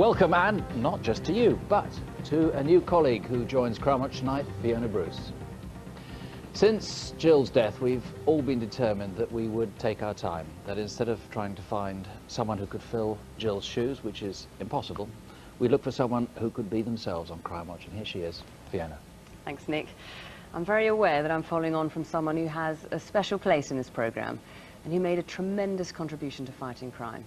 Welcome, and not just to you, but to a new colleague who joins Crimewatch tonight, Fiona Bruce. Since Jill's death, we've all been determined that we would take our time, that instead of trying to find someone who could fill Jill's shoes, which is impossible, we look for someone who could be themselves on Crimewatch, and here she is, Fiona. Thanks, Nick. I'm very aware that I'm following on from someone who has a special place in this programme and who made a tremendous contribution to fighting crime.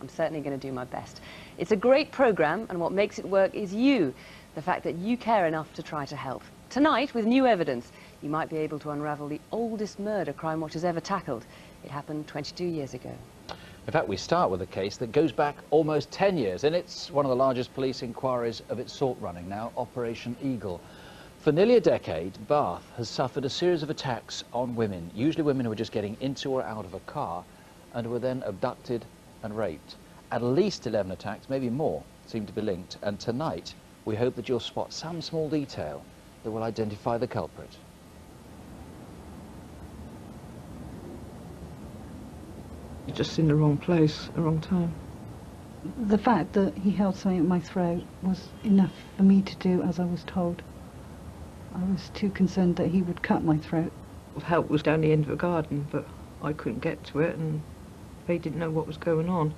I'm certainly going to do my best. It's a great programme, and what makes it work is you, the fact that you care enough to try to help. Tonight, with new evidence, you might be able to unravel the oldest murder Crimewatch has ever tackled. It happened 22 years ago. In fact, we start with a case that goes back almost 10 years, and it's one of the largest police inquiries of its sort running now, Operation Eagle. For nearly a decade, Bath has suffered a series of attacks on women, usually women who were just getting into or out of a car and were then abducted and raped. At least 11 attacks, maybe more, seem to be linked, and tonight we hope that you'll spot some small detail that will identify the culprit. You're just in the wrong place, the wrong time. The fact that he held something at my throat was enough for me to do as I was told. I was too concerned that he would cut my throat. Help was down the end of the garden, but I couldn't get to it, and they didn't know what was going on.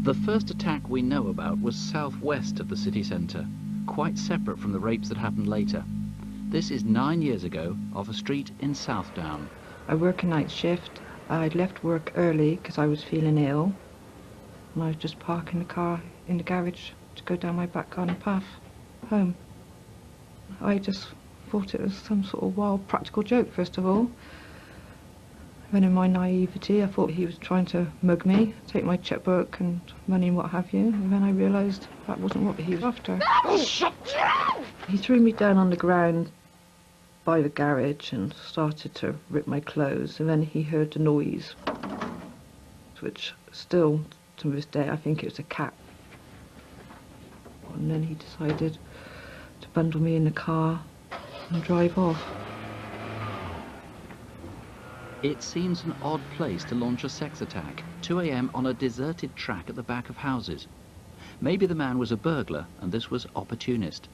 The first attack we know about was southwest of the city centre, quite separate from the rapes that happened later. This is 9 years ago, off a street in Southdown. I work a night shift. I'd left work early because I was feeling ill, and I was just parking the car in the garage to go down my back garden path home. I just thought it was some sort of wild practical joke, first of all. Then in my naivety, I thought he was trying to mug me, take my checkbook and money and what have you, and then I realised that wasn't what he was after. He threw me down on the ground by the garage and started to rip my clothes, and then he heard the noise, which still, to this day, I think it was a cat. And then he decided to bundle me in the car and drive off. It seems an odd place to launch a sex attack, 2 a.m. on a deserted track at the back of houses. Maybe the man was a burglar and this was opportunist.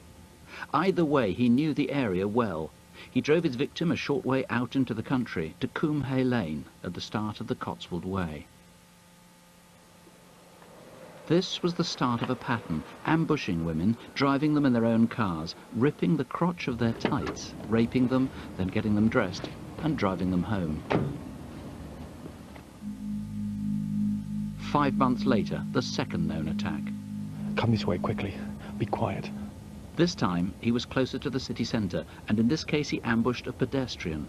Either way, he knew the area well. He drove his victim a short way out into the country to Coombe Hay Lane at the start of the Cotswold Way. This was the start of a pattern, ambushing women, driving them in their own cars, ripping the crotch of their tights, raping them, then getting them dressed and driving them home. 5 months later, the second known attack. Come this way quickly. Be quiet. This time, he was closer to the city centre, and in this case he ambushed a pedestrian.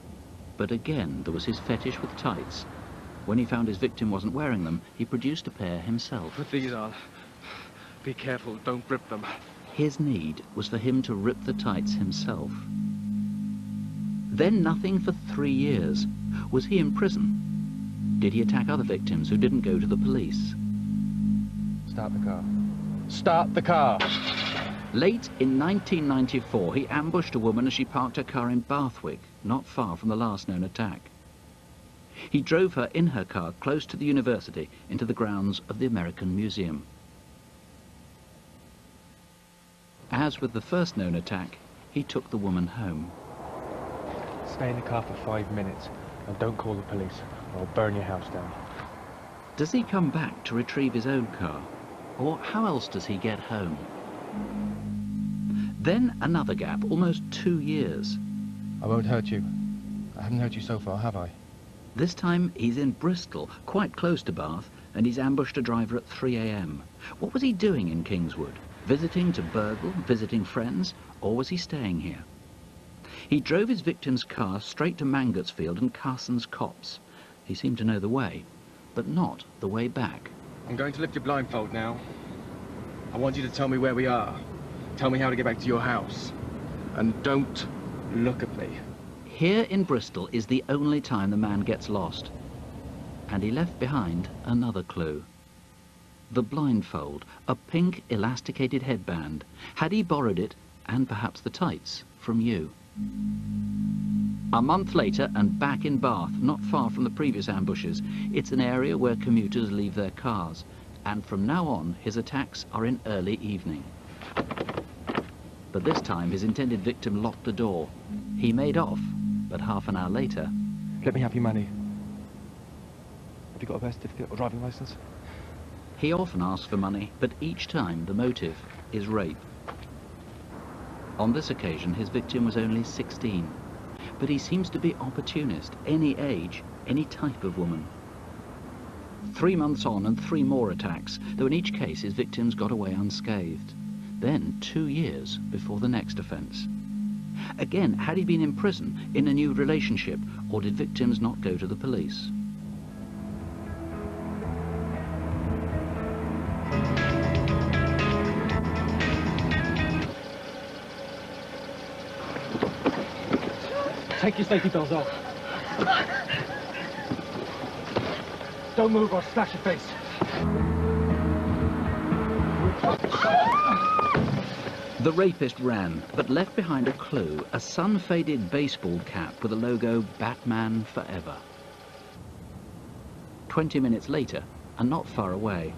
But again, there was his fetish with tights. When he found his victim wasn't wearing them, he produced a pair himself. Put these on. Be careful, don't rip them. His need was for him to rip the tights himself. Then nothing for 3 years. Was he in prison? Did he attack other victims who didn't go to the police? Start the car. Start the car! Late in 1994, he ambushed a woman as she parked her car in Bathwick, not far from the last known attack. He drove her in her car close to the university into the grounds of the American Museum. As with the first known attack, he took the woman home. Stay in the car for 5 minutes and don't call the police or I'll burn your house down. Does he come back to retrieve his own car? Or how else does he get home? Then another gap, almost 2 years. I won't hurt you. I haven't hurt you so far, have I? This time he's in Bristol, quite close to Bath, and he's ambushed a driver at 3 a.m. What was he doing in Kingswood? Visiting to burgle, visiting friends, or was he staying here? He drove his victim's car straight to Mangotsfield and Carson's Copse. He seemed to know the way, but not the way back. I'm going to lift your blindfold now. I want you to tell me where we are. Tell me how to get back to your house. And don't look at me. Here in Bristol is the only time the man gets lost. And he left behind another clue. The blindfold, a pink elasticated headband. Had he borrowed it, and perhaps the tights, from you? A month later, and back in Bath, not far from the previous ambushes, it's an area where commuters leave their cars. And from now on, his attacks are in early evening. But this time, his intended victim locked the door. He made off, but half an hour later... Let me have your money. Have you got a birth certificate or driving licence? He often asks for money, but each time the motive is rape. On this occasion, his victim was only 16. But he seems to be opportunist, any age, any type of woman. 3 months on and 3 more attacks, though in each case his victims got away unscathed. Then 2 years before the next offence. Again, had he been in prison, in a new relationship, or did victims not go to the police? Take your safety belts off. Don't move or I'll slash your face. The rapist ran, but left behind a clue, a sun-faded baseball cap with the logo Batman Forever. 20 minutes later, and not far away.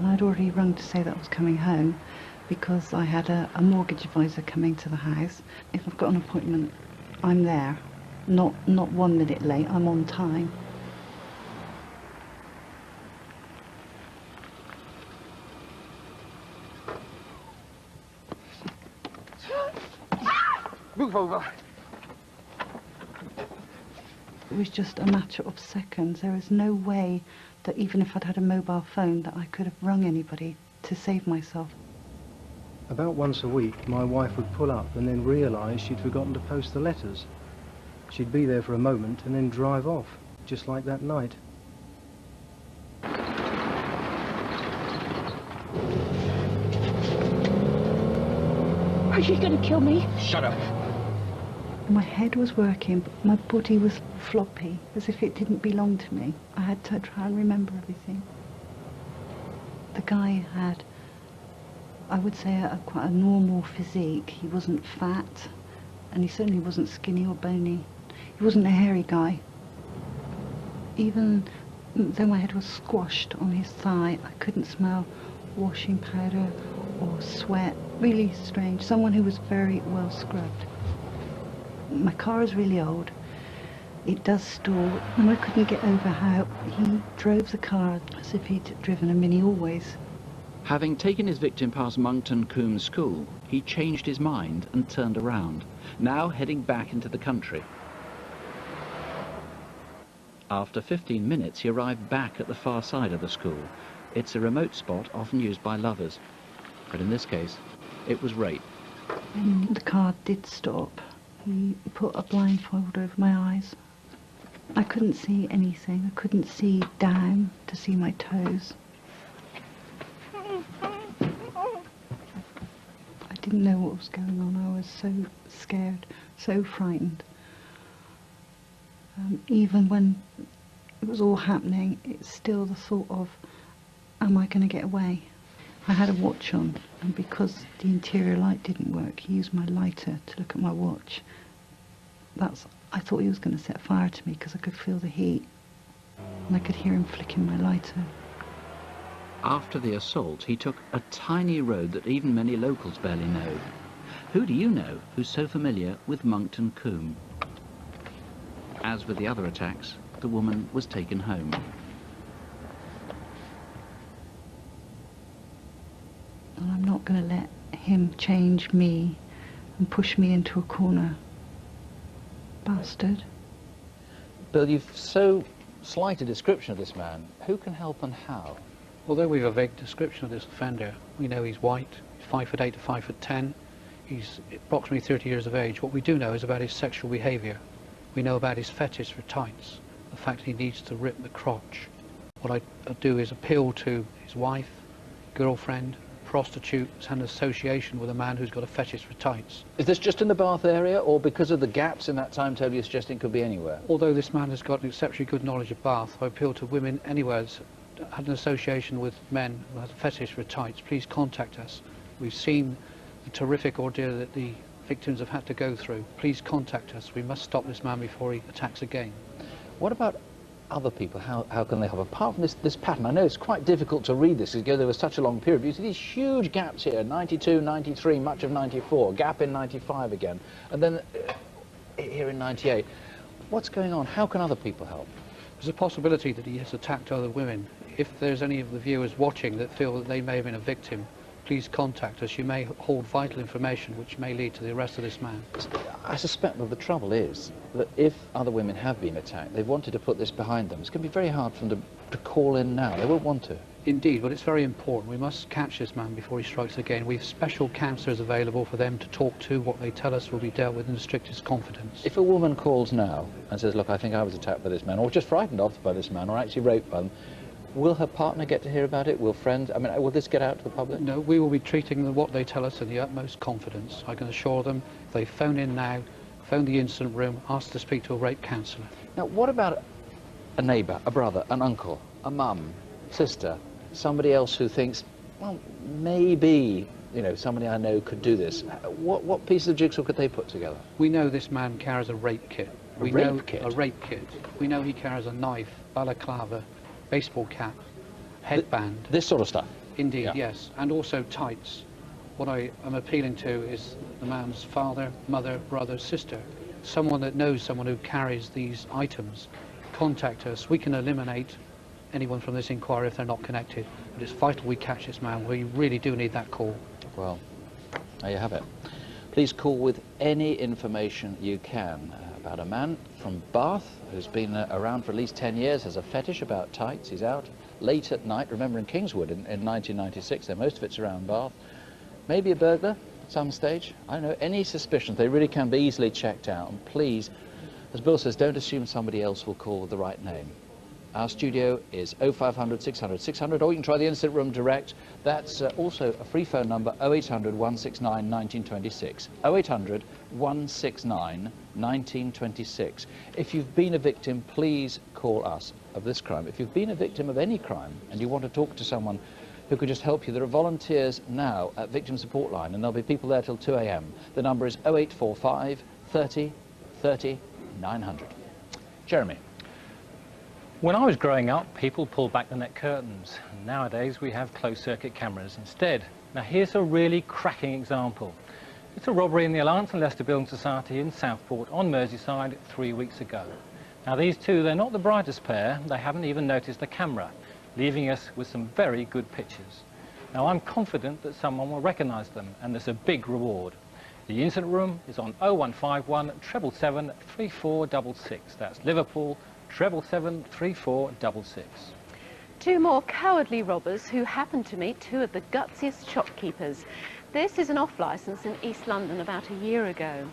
I'd already rung to say that I was coming home because I had a mortgage advisor coming to the house. If I've got an appointment, I'm there. Not 1 minute late, I'm on time. Move over. It was just a matter of seconds. There was no way that even if I'd had a mobile phone that I could have rung anybody to save myself. About once a week, my wife would pull up and then realise she'd forgotten to post the letters. She'd be there for a moment and then drive off, just like that night. Are you going to kill me? Shut up. My head was working, but my body was floppy, as if it didn't belong to me. I had to try and remember everything. The guy had, I would say, quite a normal physique. He wasn't fat, and he certainly wasn't skinny or bony. He wasn't a hairy guy. Even though my head was squashed on his thigh, I couldn't smell washing powder or sweat. Really strange. Someone who was very well scrubbed. My car is really old. It does stall, and I couldn't get over how he drove the car as if he'd driven a Mini Always. Having taken his victim past Monkton Combe School, he changed his mind and turned around, now heading back into the country. After 15 minutes, he arrived back at the far side of the school. It's a remote spot often used by lovers, but in this case, it was rape. When the car did stop, he put a blindfold over my eyes. I couldn't see anything. I couldn't see down to see my toes. I didn't know what was going on. I was so scared, so frightened. Even when it was all happening, it's still the thought of, am I going to get away? I had a watch on, and because the interior light didn't work, he used my lighter to look at my watch. I thought he was going to set fire to me because I could feel the heat, and I could hear him flicking my lighter. After the assault, he took a tiny road that even many locals barely know. Who do you know who's so familiar with Monkton Combe? As with the other attacks, the woman was taken home. And I'm not going to let him change me and push me into a corner. Bastard. Bill, you've so slight a description of this man. Who can help and how? Although we've a vague description of this offender, we know he's white, he's 5'8" to 5'10", he's approximately 30 years of age. What we do know is about his sexual behaviour. We know about his fetish for tights, the fact he needs to rip the crotch. What I do is appeal to his wife, girlfriend, prostitute, who's had an association with a man who's got a fetish for tights. Is this just in the Bath area, or because of the gaps in that timetable you're suggesting could be anywhere? Although this man has got an exceptionally good knowledge of Bath, I appeal to women anywhere that's had an association with men who have a fetish for tights. Please contact us. We've seen the terrific ordeal that the victims have had to go through. Please contact us. We must stop this man before he attacks again. What about other people, how can they help? Apart from this pattern, I know it's quite difficult to read this because there was such a long period. You see these huge gaps here, 92, 93, much of 94, gap in 95 again, and then here in 98. What's going on? How can other people help? There's a possibility that he has attacked other women. If there's any of the viewers watching that feel that they may have been a victim, please contact us. You may hold vital information which may lead to the arrest of this man. I suspect that the trouble is that if other women have been attacked, they've wanted to put this behind them. It's going to be very hard for them to call in now. They won't want to. Indeed, but it's very important. We must catch this man before he strikes again. We have special counsellors available for them to talk to. What they tell us will be dealt with in the strictest confidence. If a woman calls now and says, look, I think I was attacked by this man, or just frightened off by this man, or actually raped by them, will her partner get to hear about it? Will friends? I mean, will this get out to the public? No, we will be treating what they tell us in the utmost confidence. I can assure them, if they phone in now, phone the incident room, ask to speak to a rape counsellor. Now, what about a neighbour, a brother, an uncle, a mum, sister, somebody else who thinks, well, maybe, you know, somebody I know could do this? What piece of jigsaw could they put together? We know this man carries a rape kit. A rape kit? A rape kit. We know he carries a knife, balaclava, baseball cap, headband. This sort of stuff? Indeed, Yeah. yes. And also tights. What I am appealing to is the man's father, mother, brother, sister. Someone that knows someone who carries these items. Contact us. We can eliminate anyone from this inquiry if they're not connected. But it's vital we catch this man. We really do need that call. Well, there you have it. Please call with any information you can about a man from Bath who's been around for at least 10 years, has a fetish about tights. He's out late at night, remember in Kingswood in 1996, there most of it's around Bath. Maybe a burglar at some stage. I don't know, any suspicions, they really can be easily checked out. And please, as Bill says, don't assume somebody else will call with the right name. Our studio is 0500 600 600, or you can try the incident room direct. That's also a free phone number, 0800 169 1926. 0800 169 1926. If you've been a victim, please call us of this crime. If you've been a victim of any crime and you want to talk to someone who could just help you, there are volunteers now at Victim Support Line, and there'll be people there till 2 a.m. The number is 0845 30 30 900. Jeremy. When I was growing up, people pulled back the net curtains. Nowadays, we have closed-circuit cameras instead. Now, here's a really cracking example. It's a robbery in the Alliance and Leicester Building Society in Southport on Merseyside 3 weeks ago. Now, these two, they're not the brightest pair. They haven't even noticed the camera, leaving us with some very good pictures. Now, I'm confident that someone will recognise them, and there's a big reward. The incident room is on 0151 777 3466. That's Liverpool, 777 3466. Two more cowardly robbers who happened to meet two of the gutsiest shopkeepers. This is an off-licence in East London about a year ago.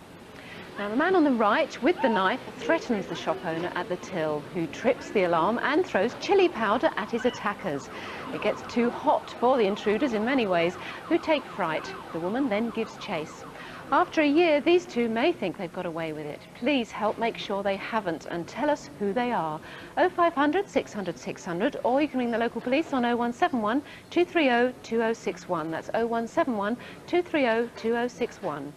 Now the man on the right with the knife threatens the shop owner at the till, who trips the alarm and throws chili powder at his attackers. It gets too hot for the intruders in many ways, who take fright. The woman then gives chase. After a year, these two may think they've got away with it. Please help make sure they haven't and tell us who they are. 0500 600 600, or you can ring the local police on 0171 230 2061. That's 0171 230 2061.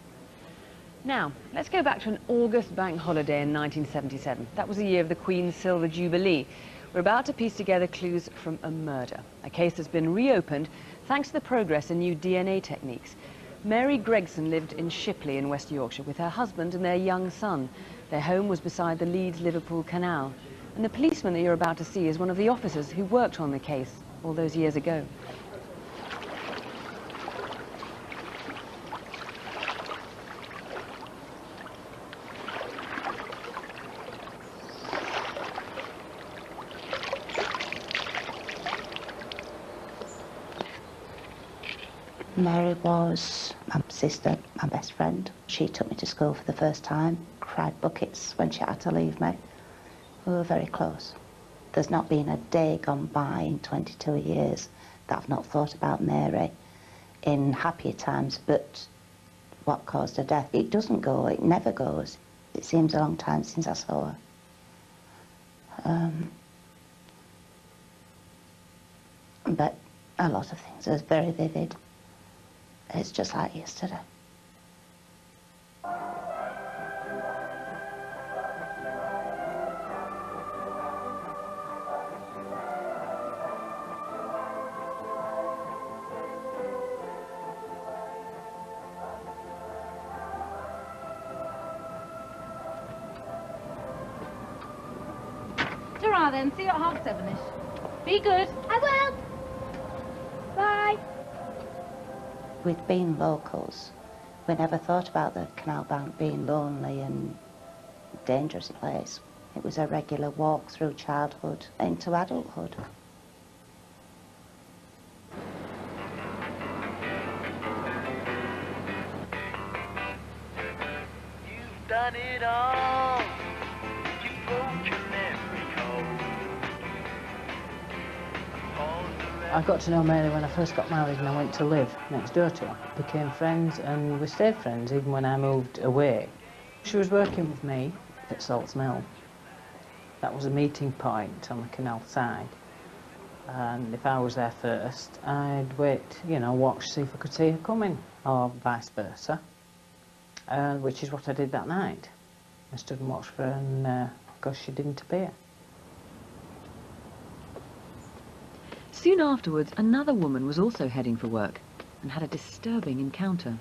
Now, let's go back to an August bank holiday in 1977. That was the year of the Queen's Silver Jubilee. We're about to piece together clues from a murder, a case that's been reopened thanks to the progress in new DNA techniques. Mary Gregson lived in Shipley in West Yorkshire with her husband and their young son. Their home was beside the Leeds-Liverpool Canal. And the policeman that you're about to see is one of the officers who worked on the case all those years ago. Mary was my sister, my best friend. She took me to school for the first time, cried buckets when she had to leave me. We were very close. There's not been a day gone by in 22 years that I've not thought about Mary in happier times, but what caused her death, it doesn't go, it never goes. It seems a long time since I saw her. But a lot of things are very vivid. It's just like yesterday. car then. See you at 7:30ish. Be good. I will. Bye. With being locals, we never thought about the canal bank being lonely and dangerous place. It was a regular walk through childhood into adulthood. You've done it all. You've broken every code. I got to know Mary when I first got married and I went to live next door to her. Became friends and we stayed friends even when I moved away. She was working with me at Salts Mill. That was a meeting point on the canal side. And if I was there first, I'd wait, you know, watch, see if I could see her coming, or vice versa. Which is what I did that night. I stood and watched for her, and of course she didn't appear. Soon afterwards, another woman was also heading for work and had a disturbing encounter.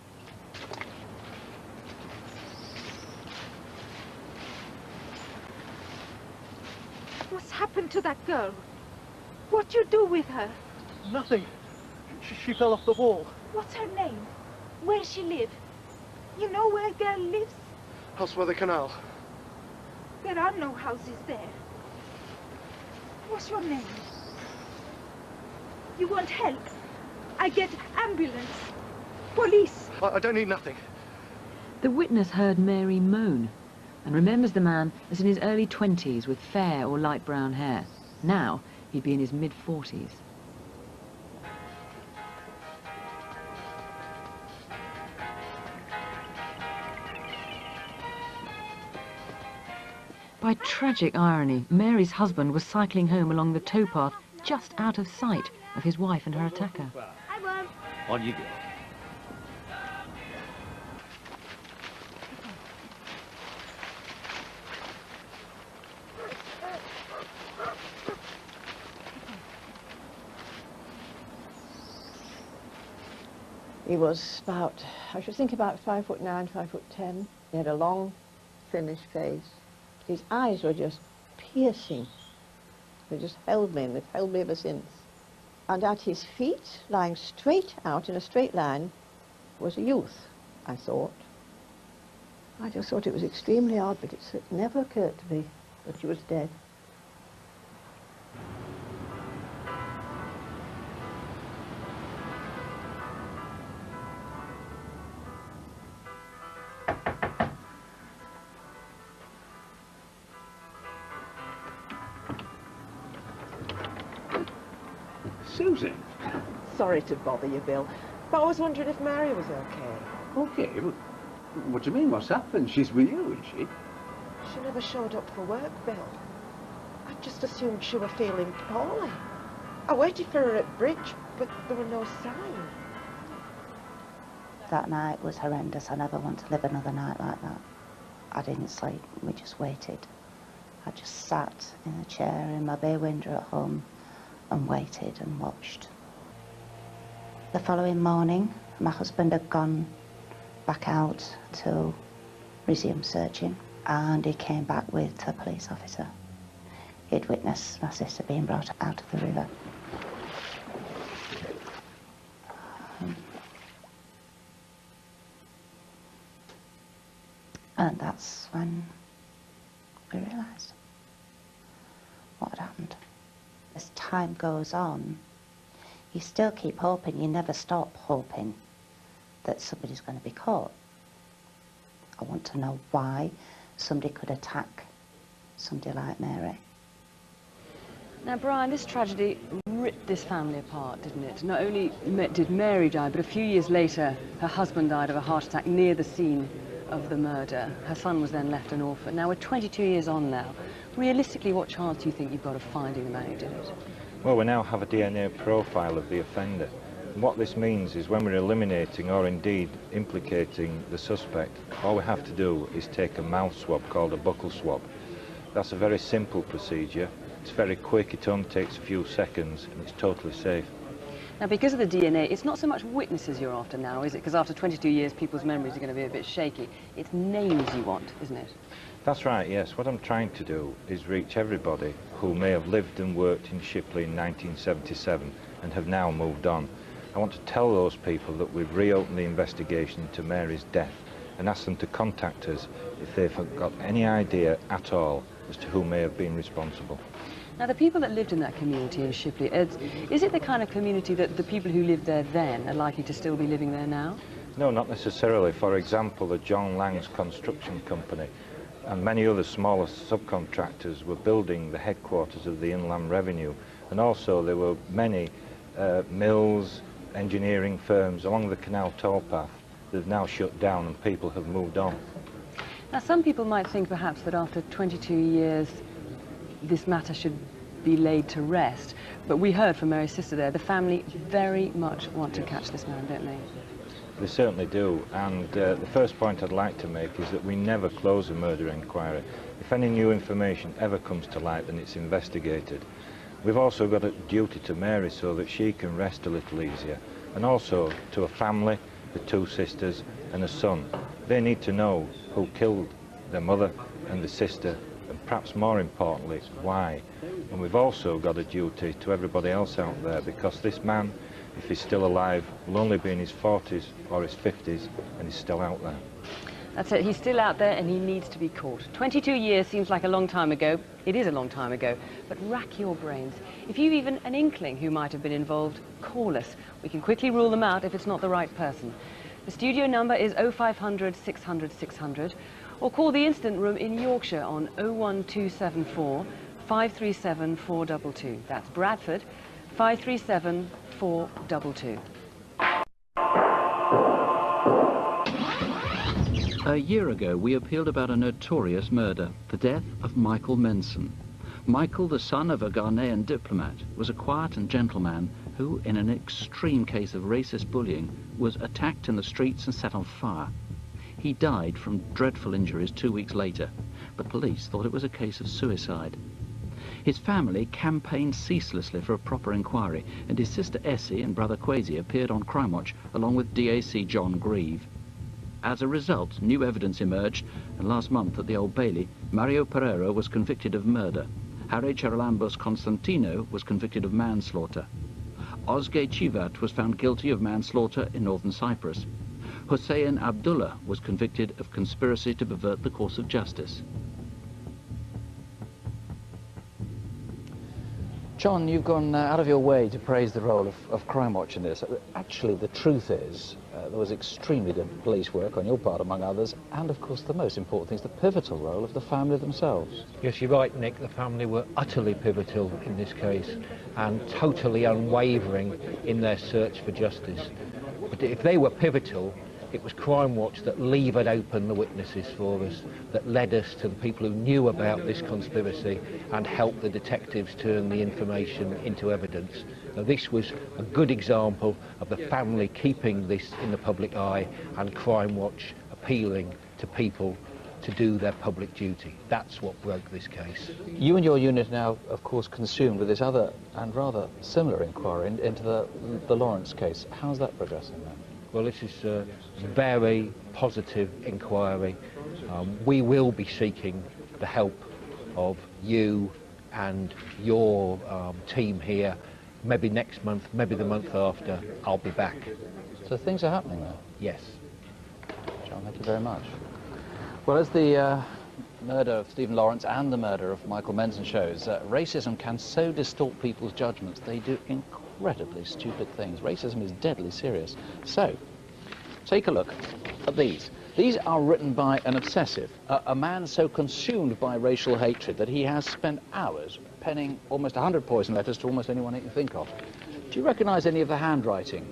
What's happened to that girl? What you do with her? Nothing. She fell off the wall. What's her name? Where she live? You know where girl lives? House by the canal. There are no houses there. What's your name? You want help? I get ambulance. Police. I don't need nothing. The witness heard Mary moan and remembers the man as in his early 20s with fair or light brown hair. Now he'd be in his mid-40s. By tragic irony, Mary's husband was cycling home along the towpath just out of sight of his wife and her attacker. I won't. On you go. He was about, I should think about 5'9", 5'10". He had a long, finished face. His eyes were just piercing. They just held me, and they've held me ever since. And at his feet, lying straight out in a straight line, was a youth, I thought. I just thought it was extremely odd, but it never occurred to me that she was dead. Susan? Sorry to bother you, Bill, but I was wondering if Mary was okay. Okay, but what do you mean? What's happened? She's with you, isn't she? She never showed up for work, Bill. I just assumed she was feeling poorly. I waited for her at bridge, but there were no sign. That night was horrendous. I never want to live another night like that. I didn't sleep. We just waited. I just sat in a chair in my bay window at home and waited and watched. The following morning, my husband had gone back out to resume searching, and he came back with a police officer. He'd witnessed my sister being brought out of the river. And that's when we realised what had happened. As time goes on, you still keep hoping, you never stop hoping that somebody's going to be caught. I want to know why somebody could attack somebody like Mary. Now, Brian, this tragedy ripped this family apart, didn't it? Not only did Mary die, but a few years later, her husband died of a heart attack near the scene of the murder. Her son was then left an orphan. Now, we're 22 years on now. Realistically, what chance do you think you've got of finding the man who did it? Well, we now have a DNA profile of the offender. And what this means is when we're eliminating or indeed implicating the suspect, all we have to do is take a mouth swab called a buccal swab. That's a very simple procedure. It's very quick, it only takes a few seconds, and it's totally safe. Now, because of the DNA, it's not so much witnesses you're after now, is it? Because after 22 years, people's memories are going to be a bit shaky. It's names you want, isn't it? That's right, yes. What I'm trying to do is reach everybody who may have lived and worked in Shipley in 1977 and have now moved on. I want to tell those people that we've reopened the investigation into Mary's death and ask them to contact us if they've got any idea at all as to who may have been responsible. Now, the people that lived in that community in Shipley, is it the kind of community that the people who lived there then are likely to still be living there now? No, not necessarily. For example, the John Lang's construction company and many other smaller subcontractors were building the headquarters of the Inland Revenue, and also there were many mills, engineering firms along the canal towpath that have now shut down and people have moved on. Now, some people might think perhaps that after 22 years this matter should be laid to rest, but we heard from Mary's sister there, the family very much want to catch this man, don't they? They certainly do, and the first point I'd like to make is that we never close a murder inquiry. If any new information ever comes to light, then it's investigated. We've also got a duty to Mary so that she can rest a little easier, and also to a family, the two sisters and a son. They need to know who killed their mother and the sister, and perhaps more importantly, why. And we've also got a duty to everybody else out there, because this man, if he's still alive, will only be in his 40s or his 50s, and he's still out there. That's it, he's still out there and he needs to be caught. 22 years seems like a long time ago. It is a long time ago, but rack your brains. If you've even an inkling who might have been involved, call us. We can quickly rule them out if it's not the right person. The studio number is 0500 600 600, or call the Instant Room in Yorkshire on 01274 537 422. That's Bradford, 537 422. A year ago, we appealed about a notorious murder, the death of Michael Menson. Michael, the son of a Ghanaian diplomat, was a quiet and gentle man who, in an extreme case of racist bullying, was attacked in the streets and set on fire. He died from dreadful injuries 2 weeks later, but police thought it was a case of suicide. His family campaigned ceaselessly for a proper inquiry, and his sister Essie and brother Kwesi appeared on Crimewatch along with DAC John Grieve. As a result, new evidence emerged, and last month at the Old Bailey, Mario Pereira was convicted of murder. Harry Charalambos Constantino was convicted of manslaughter. Ozge Chivat was found guilty of manslaughter in northern Cyprus. Hussein Abdullah was convicted of conspiracy to pervert the course of justice. John, you've gone out of your way to praise the role of Crimewatch in this. Actually, the truth is, there was extremely good police work on your part, among others, and of course the most important thing is the pivotal role of the family themselves. Yes, you're right, Nick. The family were utterly pivotal in this case and totally unwavering in their search for justice. But if they were pivotal, it was Crimewatch that levered open the witnesses for us, that led us to the people who knew about this conspiracy and helped the detectives turn the information into evidence. Now, this was a good example of the family keeping this in the public eye and Crimewatch appealing to people to do their public duty. That's what broke this case. You and your unit now, of course, consumed with this other and rather similar inquiry into the Lawrence case. How's that progressing then? Well, this is a very positive inquiry. We will be seeking the help of you and your team here. Maybe next month, maybe the month after, I'll be back. So things are happening there? Yes. John, thank you very much. Well, as the murder of Stephen Lawrence and the murder of Michael Menson shows, racism can so distort people's judgments. They do incredibly stupid things. Racism is deadly serious. So, take a look at these. These are written by an obsessive, a man so consumed by racial hatred that he has spent hours penning almost 100 poison letters to almost anyone he can think of. Do you recognise any of the handwriting?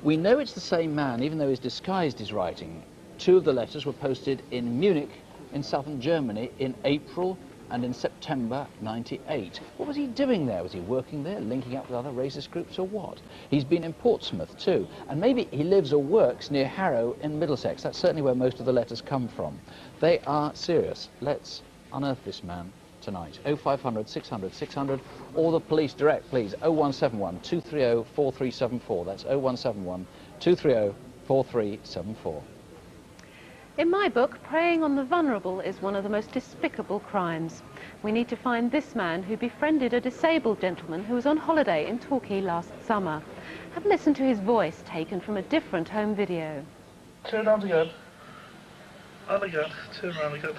We know it's the same man, even though he's disguised his writing. 2 of the letters were posted in Munich, in southern Germany, in April and in September '98. What was he doing there? Was he working there, linking up with other racist groups, or what? He's been in Portsmouth too, and maybe he lives or works near Harrow in Middlesex. That's certainly where most of the letters come from. They are serious. Let's unearth this man tonight. 0500 600 600, or the police direct, please. 0171 230 4374. That's 0171 230 4374. In my book, preying on the vulnerable is one of the most despicable crimes. We need to find this man who befriended a disabled gentleman who was on holiday in Torquay last summer. Have a listen to his voice taken from a different home video. Turn around again. And again. Turn around again.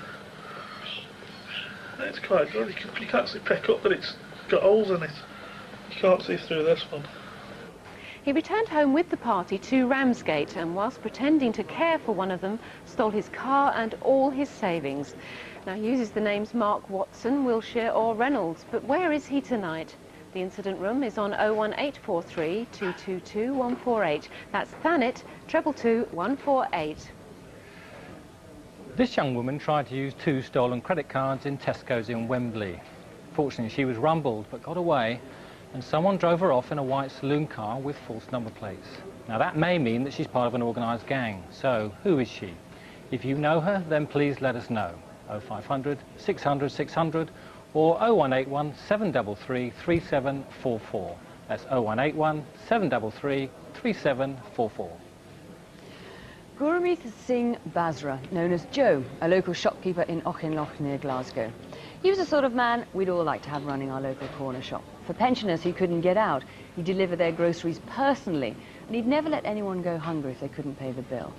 It's quite good. You can actually pick up that it's got holes in it. You can't see through this one. He returned home with the party to Ramsgate and whilst pretending to care for one of them, stole his car and all his savings. Now he uses the names Mark Watson, Wilshire or Reynolds, but where is he tonight? The incident room is on 01843 222 148. That's Thanet 222 148. This young woman tried to use 2 stolen credit cards in Tesco's in Wembley. Fortunately, she was rumbled but got away, and someone drove her off in a white saloon car with false number plates. Now that may mean that she's part of an organised gang, so who is she? If you know her, then please let us know. 0500 600 600 or 0181 733 3744. That's 0181 733 3744. Gurmeet Singh Basra, known as Joe, a local shopkeeper in Auchinloch near Glasgow. He was the sort of man we'd all like to have running our local corner shop. For pensioners who couldn't get out, he'd deliver their groceries personally, and he'd never let anyone go hungry if they couldn't pay the bill.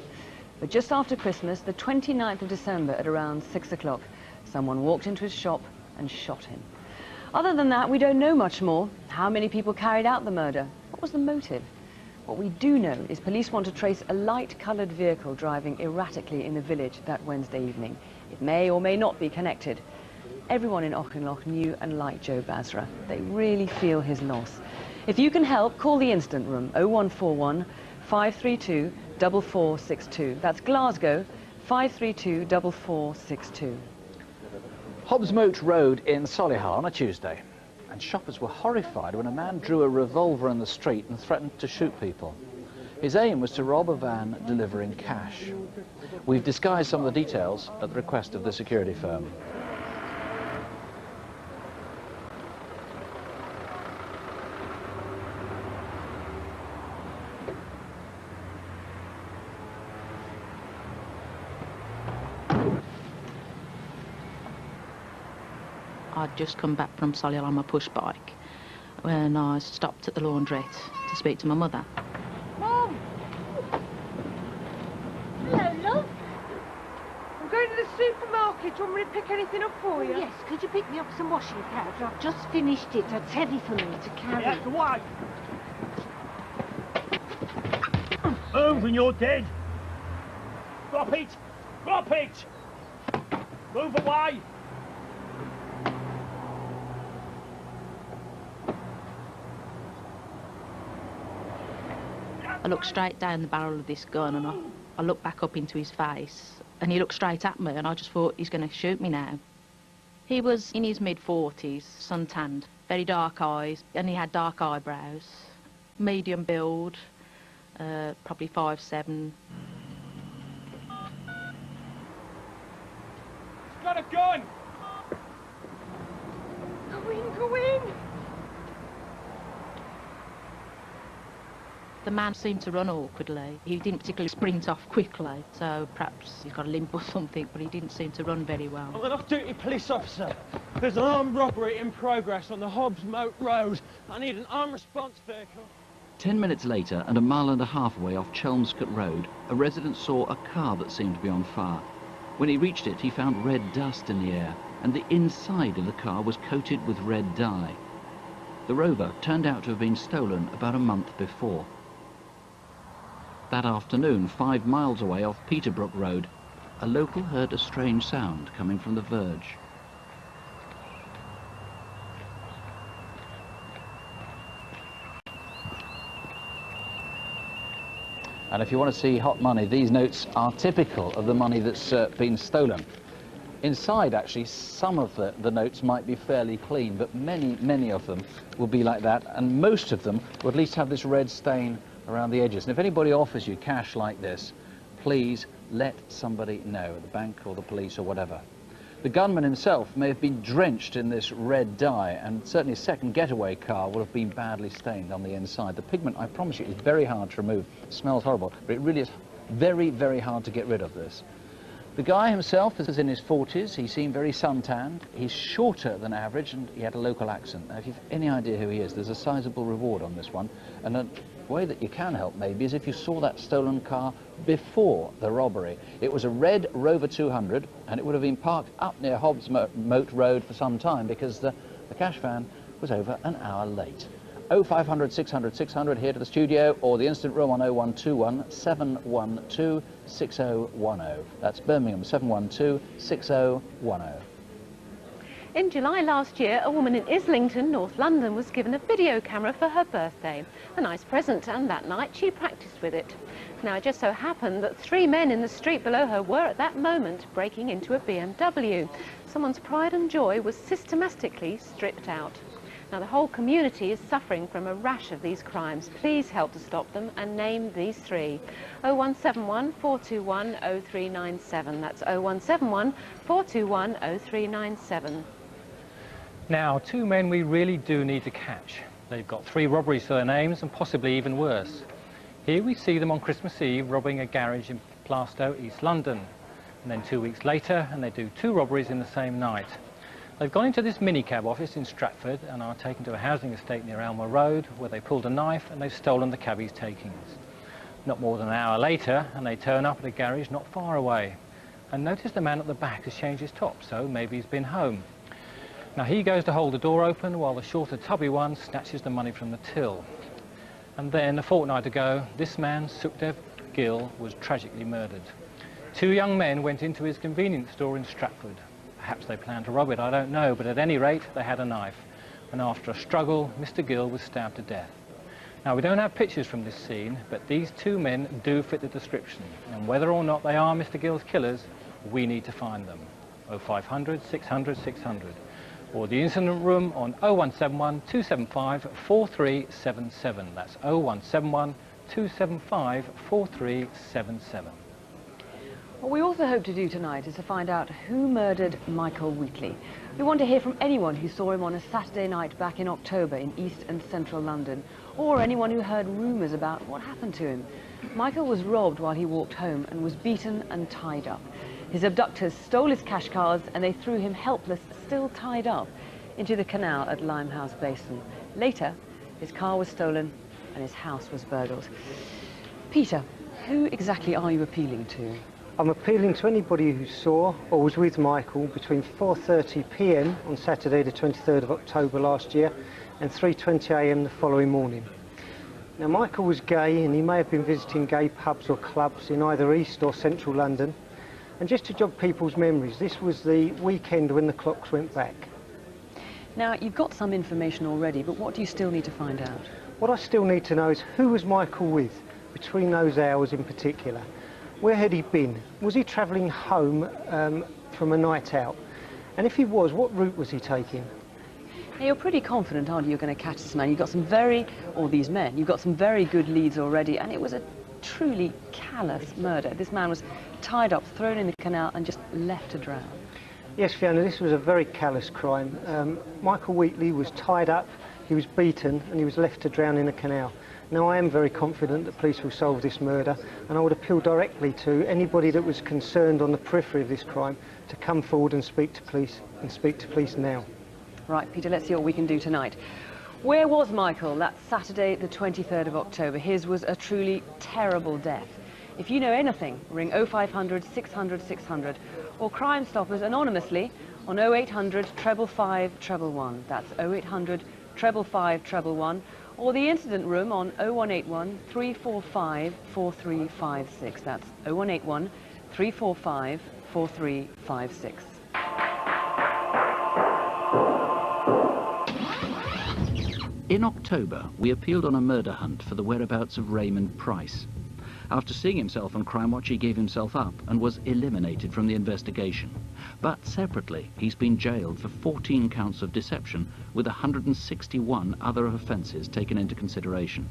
But just after Christmas, the 29th of December at around 6 o'clock, someone walked into his shop and shot him. Other than that, we don't know much more. How many people carried out the murder? What was the motive? What we do know is police want to trace a light-coloured vehicle driving erratically in the village that Wednesday evening. It may or may not be connected. Everyone in Auchinloch knew and liked Joe Basra. They really feel his loss. If you can help, call the Instant Room 0141 532 4462. That's Glasgow 532 4462. Hobbsmoat Road in Solihull on a Tuesday, and shoppers were horrified when a man drew a revolver in the street and threatened to shoot people. His aim was to rob a van delivering cash. We've disguised some of the details at the request of the security firm. I'd just come back from Solihull on my push bike when I stopped at the laundrette to speak to my mother. Mum! Hello, love. I'm going to the supermarket. Do you want me to pick anything up for you? Yes, could you pick me up some washing powder? I've just finished it. It's heavy for me to carry. Yes, why? Move and you're dead. Drop it! Drop it! Move away! I looked straight down the barrel of this gun and I looked back up into his face and he looked straight at me and I just thought, he's going to shoot me now. He was in his mid-40s, suntanned, very dark eyes, and he had dark eyebrows, medium build, probably 5'7". He's got a gun! Go in, go in! The man seemed to run awkwardly. He didn't particularly sprint off quickly, so perhaps he's got a limp or something, but he didn't seem to run very well. I'm an off-duty police officer. There's an armed robbery in progress on the Hobbsmoat Road. I need an armed response vehicle. 10 minutes later, and a mile and a half away off Chelmsford Road, a resident saw a car that seemed to be on fire. When he reached it, he found red dust in the air, and the inside of the car was coated with red dye. The Rover turned out to have been stolen about a month before. That afternoon, 5 miles away off Peterbrook Road, a local heard a strange sound coming from the verge. And if you want to see hot money, these notes are typical of the money that's been stolen. Inside, actually, some of the notes might be fairly clean, but many of them will be like that, and most of them will at least have this red stain around the edges. And if anybody offers you cash like this, please let somebody know, the bank or the police or whatever. The gunman himself may have been drenched in this red dye, and certainly a second getaway car would have been badly stained on the inside. The pigment, I promise you, is very hard to remove. It smells horrible, but it really is very, very hard to get rid of this. The guy himself is in his 40s. He seemed very suntanned. He's shorter than average, and he had a local accent. Now, if you've any idea who he is, there's a sizable reward on this one. And the way that you can help, maybe, is if you saw that stolen car before the robbery. It was a red Rover 200, and it would have been parked up near Hobbs Moat Road for some time because the cash van was over an hour late. 0500 600 600 here to the studio, or the instant room on 0121 712 6010. That's Birmingham, 712 6010. In July last year, a woman in Islington, North London, was given a video camera for her birthday. A nice present, and that night she practiced with it. Now, it just so happened that 3 men in the street below her were at that moment breaking into a BMW. Someone's pride and joy was systematically stripped out. Now, the whole community is suffering from a rash of these crimes. Please help to stop them and name these 3. 0171 421 0397. That's 0171 421 0397. Now, 2 men we really do need to catch. They've got 3 robberies to their names, and possibly even worse. Here we see them on Christmas Eve robbing a garage in Plaistow, East London. And then 2 weeks later, and they do 2 robberies in the same night. They've gone into this minicab office in Stratford and are taken to a housing estate near Elmer Road, where they pulled a knife and they've stolen the cabbie's takings. Not more than an hour later, and they turn up at a garage not far away. And notice the man at the back has changed his top, so maybe he's been home. Now, he goes to hold the door open while the shorter, tubby one snatches the money from the till. And then, a fortnight ago, this man, Sukhdev Gill, was tragically murdered. 2 young men went into his convenience store in Stratford. Perhaps they planned to rob it, I don't know, but at any rate, they had a knife. And after a struggle, Mr. Gill was stabbed to death. Now, we don't have pictures from this scene, but these 2 men do fit the description. And whether or not they are Mr. Gill's killers, we need to find them. 0500 600 600. Or the incident room on 0171 275 4377. That's 0171 275 4377. What we also hope to do tonight is to find out who murdered Michael Wheatley. We want to hear from anyone who saw him on a Saturday night back in October in East and Central London, or anyone who heard rumours about what happened to him. Michael was robbed while he walked home and was beaten and tied up. His abductors stole his cash cards and they threw him helpless, still tied up, into the canal at Limehouse Basin. Later, his car was stolen and his house was burgled. Peter, who exactly are you appealing to? I'm appealing to anybody who saw or was with Michael between 4:30 p.m. on Saturday the 23rd of October last year and 3:20 a.m. the following morning. Now, Michael was gay and he may have been visiting gay pubs or clubs in either East or Central London. And just to jog people's memories, this was the weekend when the clocks went back. Now, you've got some information already, but what do you still need to find out? What I still need to know is who was Michael with between those hours in particular. Where had he been? Was he travelling home from a night out? And if he was, what route was he taking? Now, you're pretty confident, aren't you, you're going to catch this man? You've got some very, or these men, you've got some very good leads already, and it was a truly callous murder. This man was tied up, thrown in the canal, and just left to drown. Yes, Fiona, this was a very callous crime. Michael Wheatley was tied up, he was beaten, and he was left to drown in a canal. Now, I am very confident that police will solve this murder, and I would appeal directly to anybody that was concerned on the periphery of this crime to come forward and speak to police now. Right, Peter, let's see what we can do tonight. Where was Michael that Saturday, the 23rd of October? His was a truly terrible death. If you know anything, ring 0500 600 600 or Crime Stoppers anonymously on 0800 555 111. That's 0800 555 111. Or the incident room on 0181 345 4356. That's 0181 345 4356. In October, we appealed on a murder hunt for the whereabouts of Raymond Price. After seeing himself on Crimewatch, he gave himself up and was eliminated from the investigation. But separately, he's been jailed for 14 counts of deception, with 161 other offences taken into consideration.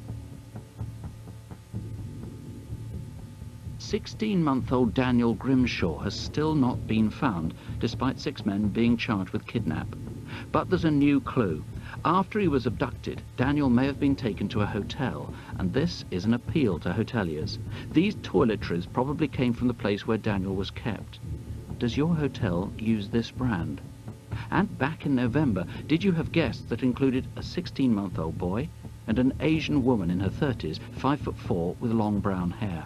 16-month-old Daniel Grimshaw has still not been found, despite 6 men being charged with kidnap. But there's a new clue. After he was abducted, Daniel may have been taken to a hotel, and this is an appeal to hoteliers. These toiletries probably came from the place where Daniel was kept. Does your hotel use this brand? And back in November, did you have guests that included a 16-month-old boy and an Asian woman in her 30s, 5'4", with long brown hair?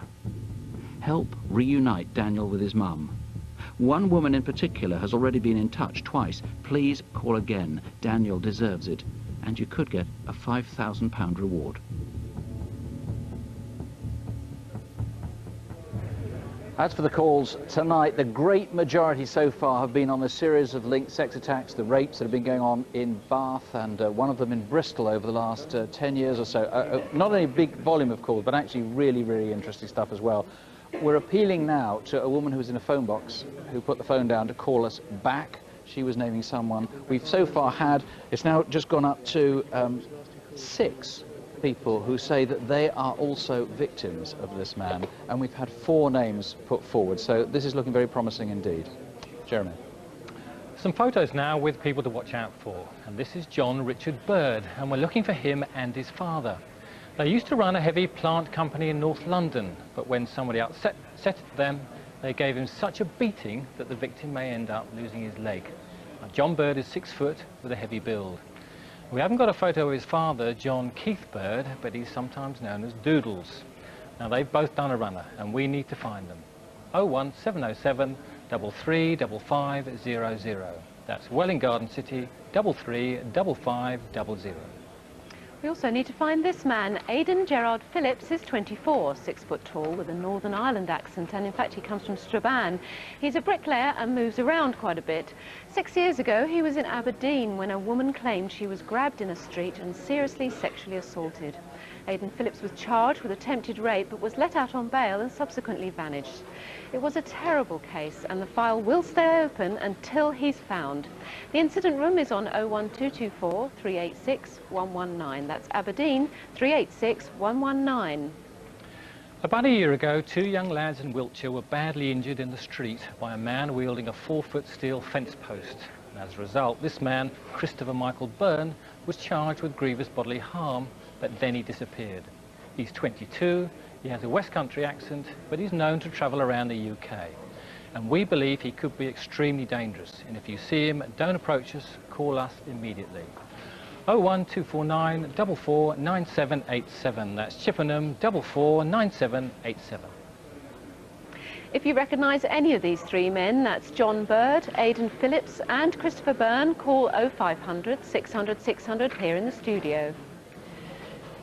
Help reunite Daniel with his mum. One woman in particular has already been in touch twice. Please call again. Daniel deserves it. And you could get a £5,000 reward. As for the calls tonight, the great majority so far have been on a series of linked sex attacks, the rapes that have been going on in Bath, and one of them in Bristol over the last 10 years or so. Not only a big volume of calls, but actually really, really interesting stuff as well. We're appealing now to a woman who was in a phone box who put the phone down to call us back. She was naming someone. We've so far had, it's now just gone up to 6 people who say that they are also victims of this man, and we've had 4 names put forward. So this is looking very promising indeed. Jeremy. Some photos now with people to watch out for, and this is John Richard Bird, and we're looking for him and his father. They used to run a heavy plant company in North London, but when somebody upset them, they gave him such a beating that the victim may end up losing his leg. Now, John Bird is 6 foot with a heavy build. We haven't got a photo of his father, John Keith Bird, but he's sometimes known as Doodles. Now, they've both done a runner, and we need to find them. 01707 335500. That's Welwyn Garden City, 335500. We also need to find this man. Aidan Gerard Phillips is 24, 6 foot tall with a Northern Ireland accent, and in fact he comes from Strabane. He's a bricklayer and moves around quite a bit. 6 years ago he was in Aberdeen when a woman claimed she was grabbed in a street and seriously sexually assaulted. Aidan Phillips was charged with attempted rape but was let out on bail and subsequently vanished. It was a terrible case and the file will stay open until he's found. The incident room is on 01224 386 119. That's Aberdeen 386 119. About a year ago, 2 young lads in Wiltshire were badly injured in the street by a man wielding a 4-foot steel fence post. And as a result, this man, Christopher Michael Byrne, was charged with grievous bodily harm, but then he disappeared. He's 22, he has a West Country accent, but he's known to travel around the UK. And we believe he could be extremely dangerous. And if you see him, don't approach us, call us immediately. 01249 449787. That's Chippenham 449787. If you recognise any of these 3 men, that's John Bird, Aidan Phillips and Christopher Byrne, call 0500 600 600 here in the studio.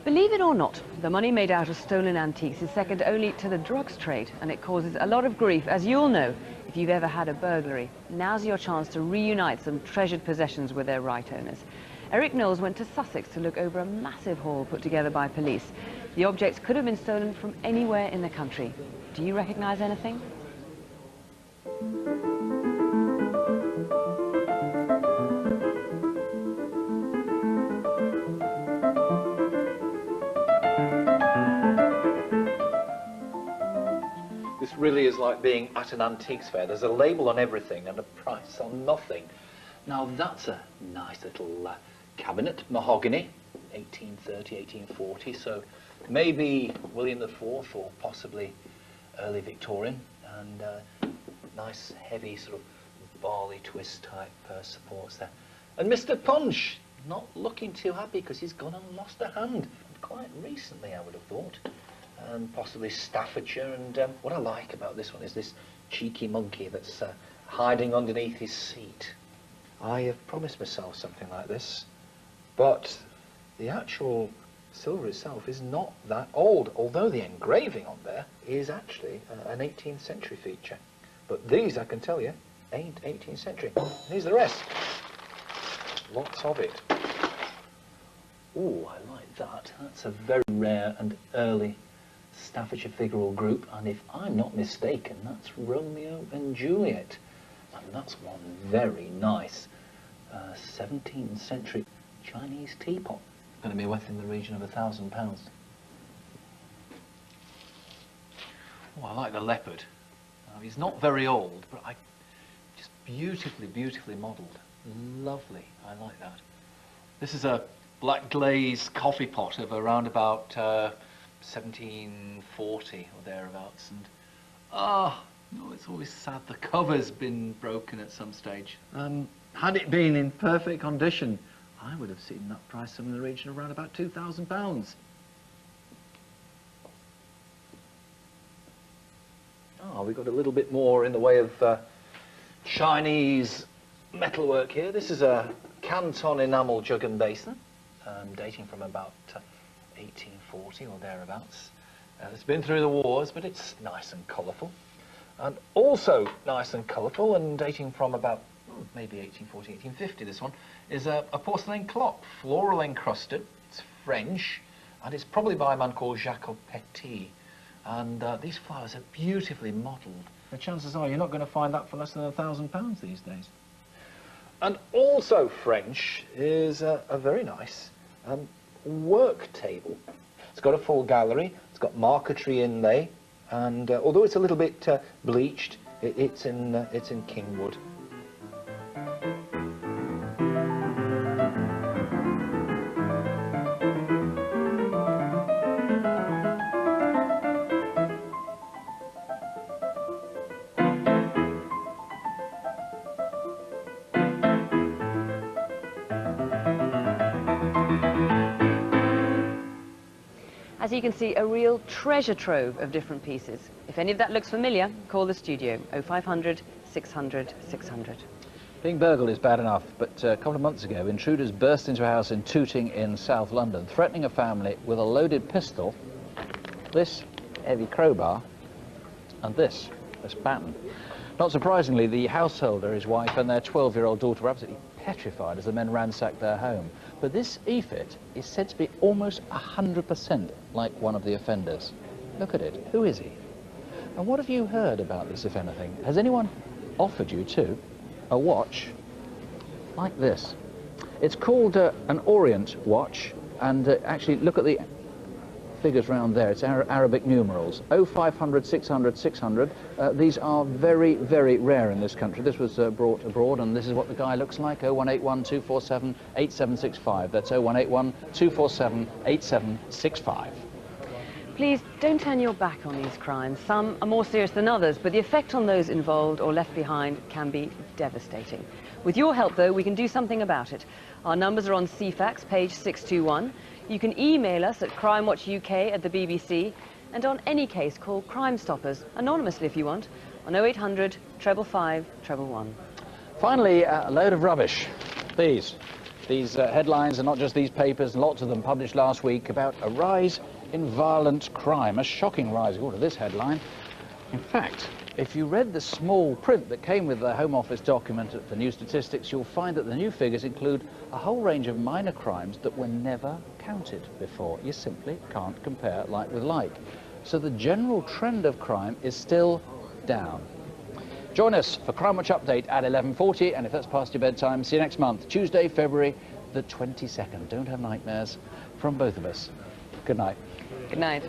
Believe it or not, the money made out of stolen antiques is second only to the drugs trade, and it causes a lot of grief, as you all know, if you've ever had a burglary. Now's your chance to reunite some treasured possessions with their right owners. Eric Knowles went to Sussex to look over a massive haul put together by police. The objects could have been stolen from anywhere in the country. Do you recognise anything? This really is like being at an antiques fair. There's a label on everything and a price on nothing. Now that's a nice little cabinet, mahogany, 1830, 1840, so maybe William IV or possibly early Victorian, and nice heavy sort of barley twist type supports there. And Mr. Punch, not looking too happy because he's gone and lost a hand, quite recently I would have thought. And possibly Staffordshire, and what I like about this one is this cheeky monkey that's hiding underneath his seat. I have promised myself something like this, but the actual silver itself is not that old, although the engraving on there is actually an 18th century feature. But these, I can tell you, ain't 18th century. Here's the rest. Lots of it. Ooh, I like that. That's a very rare and early Staffordshire figural group, and if I'm not mistaken, that's Romeo and Juliet. And that's one very nice 17th century Chinese teapot. Going to be worth in the region of £1,000. Oh, I like the leopard. He's not very old, but just beautifully, beautifully modelled. Lovely. I like that. This is a black glazed coffee pot of around about 1740 or thereabouts, and no, it's always sad the cover's been broken at some stage. Had it been in perfect condition, I would have seen that price somewhere in the region of around about £2,000. Oh, we've got a little bit more in the way of Chinese metalwork here. This is a Canton enamel jug and basin, dating from about 1840 or thereabouts. It's been through the wars, but it's nice and colourful. And also nice and colourful, and dating from about maybe 1840, 1850, this one, is a porcelain clock, floral encrusted. It's French, and it's probably by a man called Jacques Petit. And these flowers are beautifully modelled. The chances are you're not going to find that for less than £1,000 these days. And also French is a very nice work table. It's got a full gallery, it's got marquetry inlay, and although it's a little bit bleached, it's in king wood. As you can see, a real treasure trove of different pieces. If any of that looks familiar, call the studio, 0500 600 600. Being burgled is bad enough, but a couple of months ago, intruders burst into a house in Tooting in South London, threatening a family with a loaded pistol, this heavy crowbar, and this baton. Not surprisingly, the householder, his wife, and their 12-year-old daughter were absolutely petrified as the men ransacked their home. But this e-fit is said to be almost 100% like one of the offenders. Look at it. Who is he? And what have you heard about this, if anything? Has anyone offered you, too, a watch like this? It's called an Orient watch, and actually, look at the figures round there. It's Arabic numerals, 0500 600 600. These are very, very rare in this country. This was brought abroad, and this is what the guy looks like, 0181 247 8765. That's 0181 247 8765. Please don't turn your back on these crimes. Some are more serious than others, but the effect on those involved or left behind can be devastating. With your help, though, we can do something about it. Our numbers are on CFAX, page 621. You can email us at Crimewatch UK at the BBC, and on any case, call Crime Stoppers, anonymously if you want, on 0800 555 111. Finally, a load of rubbish. These headlines, and not just these papers, lots of them published last week about a rise in violent crime, a shocking rise according to this headline. In fact, if you read the small print that came with the Home Office document for new statistics, you'll find that the new figures include a whole range of minor crimes that were never counted before. You simply can't compare like with like. So the general trend of crime is still down. Join us for Crimewatch Update at 11:40, and if that's past your bedtime, see you next month, Tuesday, February the 22nd. Don't have nightmares from both of us. Good night. Good night.